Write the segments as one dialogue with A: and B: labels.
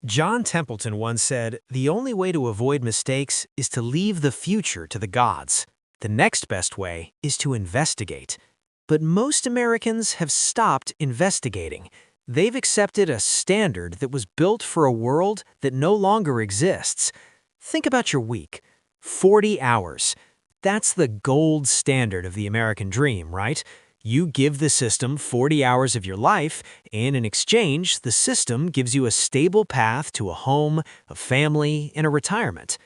A: John Templeton once said, "The only way to avoid mistakes is to leave the future to the gods. The next best way is to investigate." But most Americans have stopped investigating. They've accepted a standard that was built for a world that no longer exists. Think about your week. 40 hours. That's the gold standard of the American dream, right? You give the system 40 hours of your life, and in exchange, the system gives you a stable path to a home, a family, and a retirement.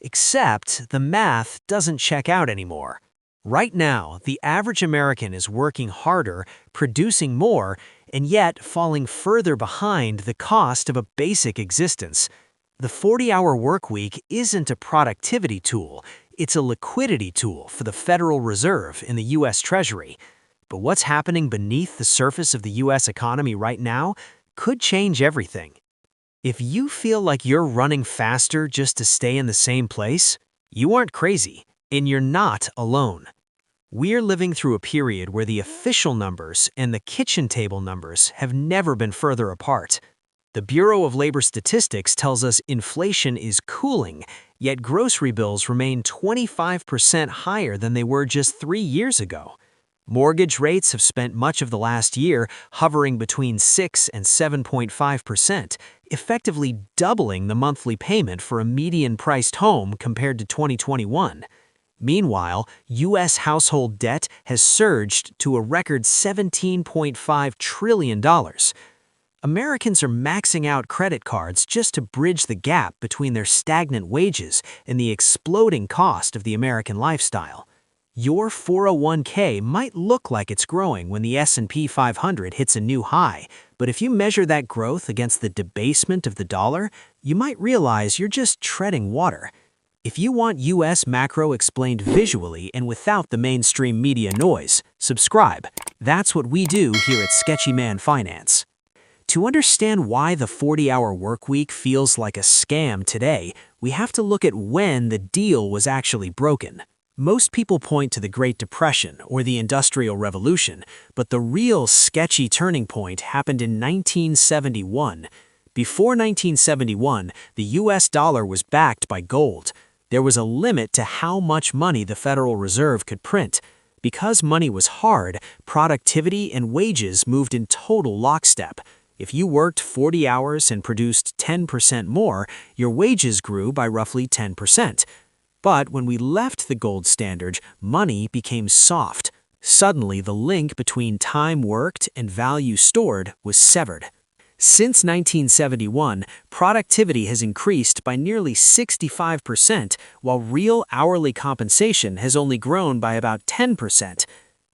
A: Except the math doesn't check out anymore. Right now, the average American is working harder, producing more, and yet falling further behind the cost of a basic existence. The 40-hour workweek isn't a productivity tool, it's a liquidity tool for the Federal Reserve in the U.S. Treasury. But what's happening beneath the surface of the U.S. economy right now could change everything. If you feel like you're running faster just to stay in the same place, you aren't crazy, and you're not alone. We're living through a period where the official numbers and the kitchen table numbers have never been further apart. The Bureau of Labor Statistics tells us inflation is cooling, yet grocery bills remain 25% higher than they were just 3 years ago. Mortgage rates have spent much of the last year hovering between 6 and 7.5%, effectively doubling the monthly payment for a median-priced home compared to 2021. Meanwhile, U.S. household debt has surged to a record $17.5 trillion. Americans are maxing out credit cards just to bridge the gap between their stagnant wages and the exploding cost of the American lifestyle. Your 401k might look like it's growing when the S&P 500 hits a new high, but if you measure that growth against the debasement of the dollar, you might realize you're just treading water. If you want U.S. macro explained visually and without the mainstream media noise, subscribe. That's what we do here at Sketchy Finance. To understand why the 40-hour workweek feels like a scam today, we have to look at when the deal was actually broken. Most people point to the Great Depression or the Industrial Revolution, but the real sketchy turning point happened in 1971. Before 1971, the U.S. dollar was backed by gold. There was a limit to how much money the Federal Reserve could print. Because money was hard, productivity and wages moved in total lockstep. If you worked 40 hours and produced 10% more, your wages grew by roughly 10%. But when we left the gold standard, money became soft. Suddenly, the link between time worked and value stored was severed. Since 1971, productivity has increased by nearly 65%, while real hourly compensation has only grown by about 10%.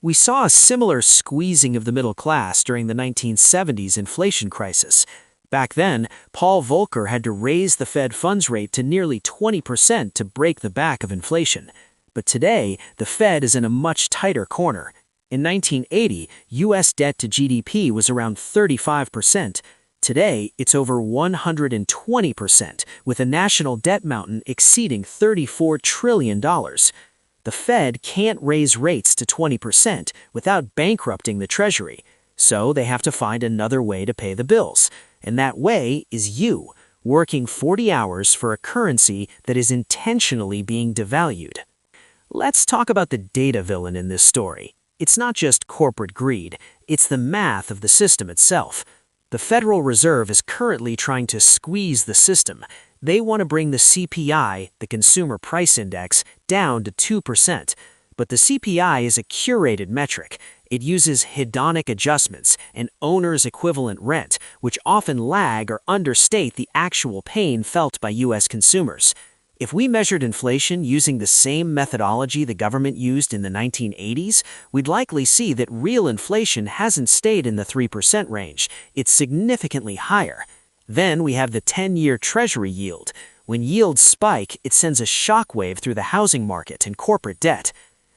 A: We saw a similar squeezing of the middle class during the 1970s inflation crisis. Back then, Paul Volcker had to raise the Fed funds rate to nearly 20% to break the back of inflation. But today, the Fed is in a much tighter corner. In 1980, U.S. debt to GDP was around 35%. Today, it's over 120%, with a national debt mountain exceeding $34 trillion. The Fed can't raise rates to 20% without bankrupting the Treasury, so they have to find another way to pay the bills. And that way is you, working 40 hours for a currency that is intentionally being devalued. Let's talk about the data villain in this story. It's not just corporate greed, it's the math of the system itself. The Federal Reserve is currently trying to squeeze the system. They want to bring the CPI, the Consumer Price Index, down to 2%. But the CPI is a curated metric. It uses hedonic adjustments and owner's equivalent rent, which often lag or understate the actual pain felt by U.S. consumers. If we measured inflation using the same methodology the government used in the 1980s, we'd likely see that real inflation hasn't stayed in the 3% range. It's significantly higher. Then we have the 10-year Treasury yield. When yields spike, it sends a shockwave through the housing market and corporate debt.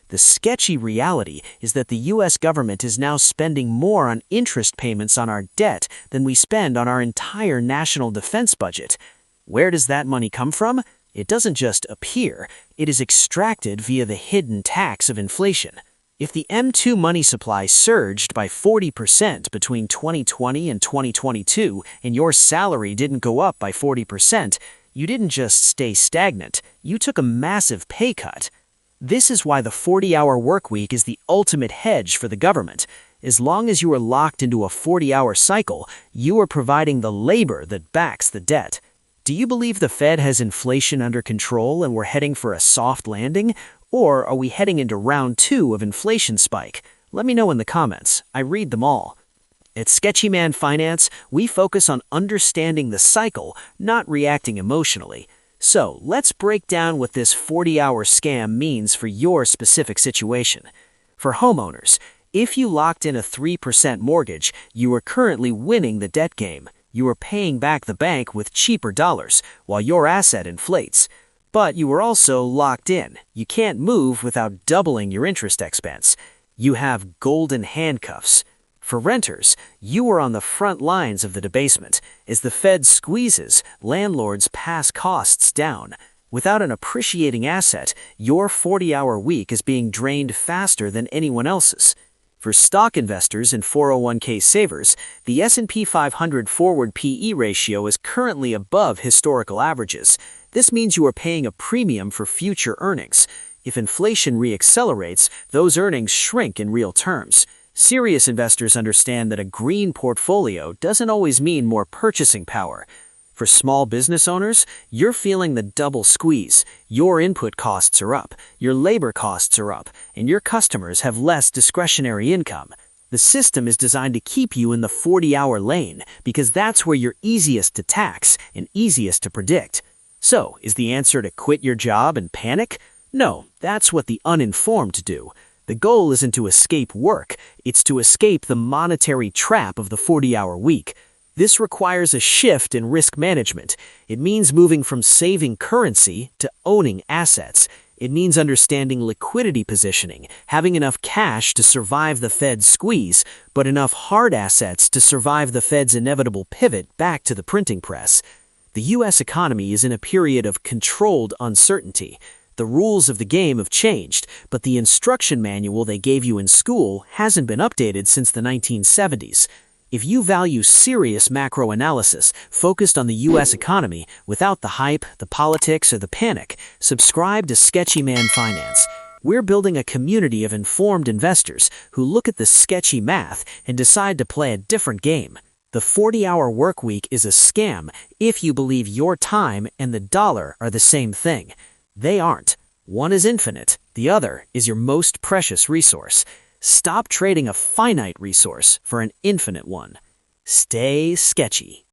A: The sketchy reality is that the U.S. government is now spending more on interest payments on our debt than we spend on our entire national defense budget. Where does that money come from? It doesn't just appear, it is extracted via the hidden tax of inflation.
B: If the M2 money supply surged by 40% between 2020 and 2022 and your salary didn't go up by 40%, you didn't just stay stagnant, you took a massive pay cut. This is why the 40-hour workweek is the ultimate hedge for the government. As long as you are locked into a 40-hour cycle, you are providing the labor that backs the debt. Do you believe the Fed has inflation under control and we're heading for a soft landing? Or are we heading into round 2 of inflation spike? Let me know in the comments. I read them all. At Sketchy Finance, we focus on understanding the cycle, not reacting emotionally. So, let's break down what this 40-hour scam means for your specific situation. For homeowners, if you locked in a 3% mortgage, you are currently winning the debt game. You are paying back the bank with cheaper dollars, while your asset inflates. But you are also locked in. You can't move without doubling your interest expense. You have golden handcuffs. For renters, you are on the front lines of the debasement. As the Fed squeezes, landlords pass costs down. Without an appreciating asset, your 40-hour week is being drained faster than anyone else's. For stock investors and 401k savers, the S&P 500 forward PE ratio is currently above historical averages. This means you are paying a premium for future earnings. If inflation reaccelerates, those earnings shrink in real terms. Serious investors understand that a green portfolio doesn't always mean more purchasing power. For small business owners, you're feeling the double squeeze. Your input costs are up, your labor costs are up, and your customers have less discretionary income. The system is designed to keep you in the 40-hour lane because that's where you're easiest to tax and easiest to predict. So, is the answer to quit your job and panic? No, that's what the uninformed do. The goal isn't to escape work, it's to escape the monetary trap of the 40-hour week. This requires a shift in risk management. It means moving from saving currency to owning assets. It means understanding liquidity positioning, having enough cash to survive the Fed's squeeze, but enough hard assets to survive the Fed's inevitable pivot back to the printing press. The U.S. economy is in a period of controlled uncertainty. The rules of the game have changed, but the instruction manual they gave you in school hasn't been updated since the 1970s. If you value serious macro analysis focused on the U.S. economy without the hype, the politics, or the panic, subscribe to Sketchy Finance. We're building a community of informed investors who look at the sketchy math and decide to play a different game. The 40-hour workweek is a scam if you believe your time and the dollar are the same thing. They aren't. One is infinite, the other is your most precious resource. Stop trading a finite resource for an infinite one. Stay sketchy.